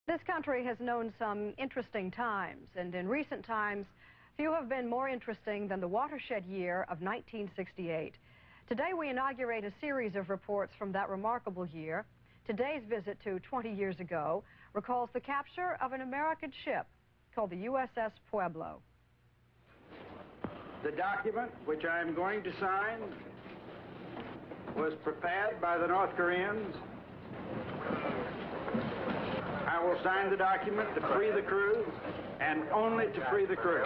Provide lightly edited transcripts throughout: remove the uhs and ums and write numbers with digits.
This country has known some interesting times, and in recent times, few have been more interesting than the watershed year of 1968. Today we inaugurate a series of reports from that remarkable year. Today's visit to 20 years ago recalls the capture of an American ship called the U.S.S. Pueblo. The document which I am going to sign was prepared by the North Koreans. I will sign the document to free the crew, and only to free the crew.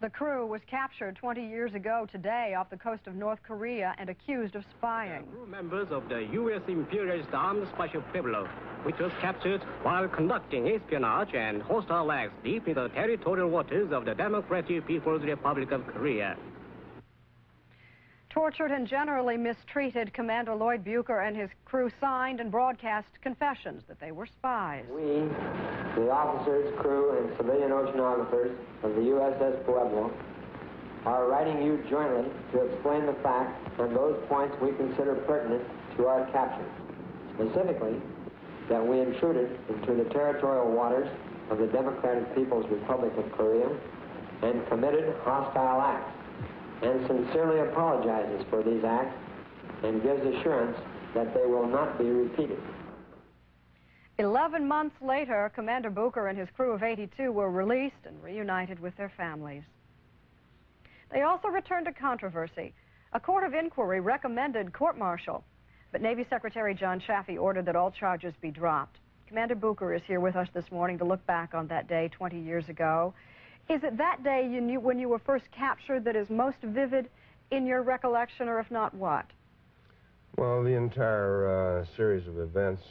The crew was captured 20 years ago today off the coast of North Korea and accused of spying. Crew members of the U.S. imperialist armed special Pueblo, which was captured while conducting espionage and hostile acts deep in the territorial waters of the Democratic People's Republic of Korea. Tortured and generally mistreated, Commander Lloyd Bucher and his crew signed and broadcast confessions that they were spies. We, the officers, crew, and civilian oceanographers of the U.S.S. Pueblo, are writing you jointly to explain the facts and those points we consider pertinent to our capture. Specifically, that we intruded into the territorial waters of the Democratic People's Republic of Korea and committed hostile acts, and sincerely apologizes for these acts and gives assurance that they will not be repeated. 11 months later, Commander Bucher and his crew of 82 were released and reunited with their families. They also returned to controversy. A court of inquiry recommended court-martial, but Navy Secretary John Chaffee ordered that all charges be dropped. Commander Bucher is here with us this morning to look back on that day 20 years ago. Is it that day you knew when you were first captured that is most vivid in your recollection, or if not, what? Well, the entire series of events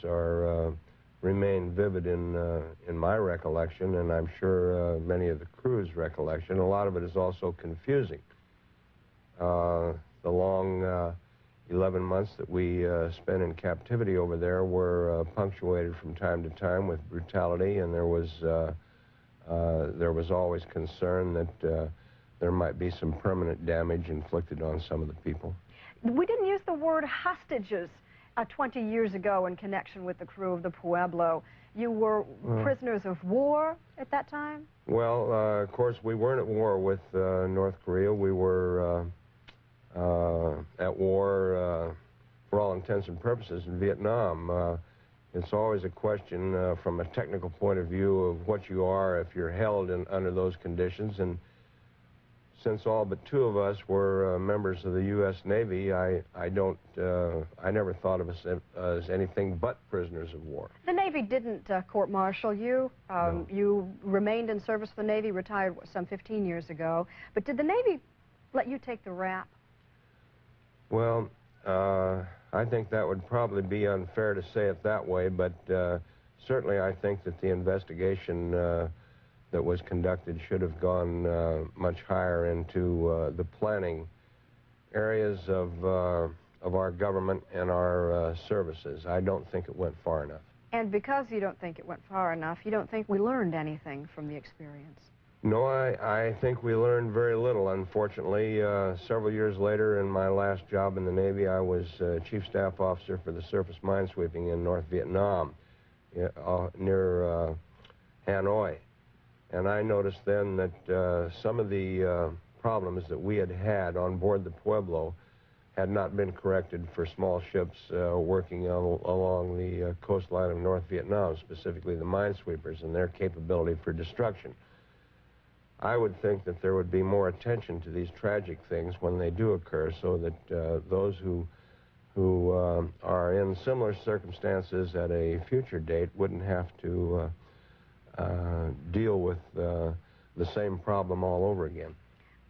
remain vivid in my recollection, and I'm sure many of the crew's recollection. A lot of it is also confusing. The long 11 months that we spent in captivity over there were punctuated from time to time with brutality, and there was always concern that there might be some permanent damage inflicted on some of the people. We didn't use the word hostages 20 years ago in connection with the crew of the Pueblo. You were prisoners of war at that time? Well, of course, we weren't at war with North Korea. We were at war, for all intents and purposes, in Vietnam. It's always a question from a technical point of view of what you are if you're held under those conditions. And since all but two of us were members of the U.S. Navy, I never thought of us as anything but prisoners of war. The Navy didn't court-martial you. No. You remained in service for the Navy, retired some 15 years ago. But did the Navy let you take the rap? Well, I think that would probably be unfair to say it that way, but certainly I think that the investigation that was conducted should have gone much higher into the planning areas of our government and our services. I don't think it went far enough. And because you don't think it went far enough, you don't think we learned anything from the experience? No, I think we learned very little, unfortunately. Several years later, in my last job in the Navy, I was Chief Staff Officer for the surface minesweeping in North Vietnam, near Hanoi. And I noticed then that some of the problems that we had had on board the Pueblo had not been corrected for small ships working along the coastline of North Vietnam, specifically the minesweepers and their capability for destruction. I would think that there would be more attention to these tragic things when they do occur, so that those who are in similar circumstances at a future date wouldn't have to deal with the same problem all over again.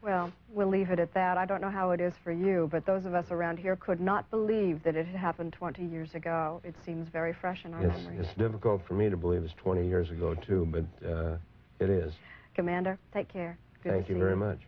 Well, we'll leave it at that. I don't know how it is for you, but those of us around here could not believe that it had happened 20 years ago. It seems very fresh in our memories. It's difficult for me to believe it's 20 years ago, too, but it is. Commander, take care. Good Thank you very much.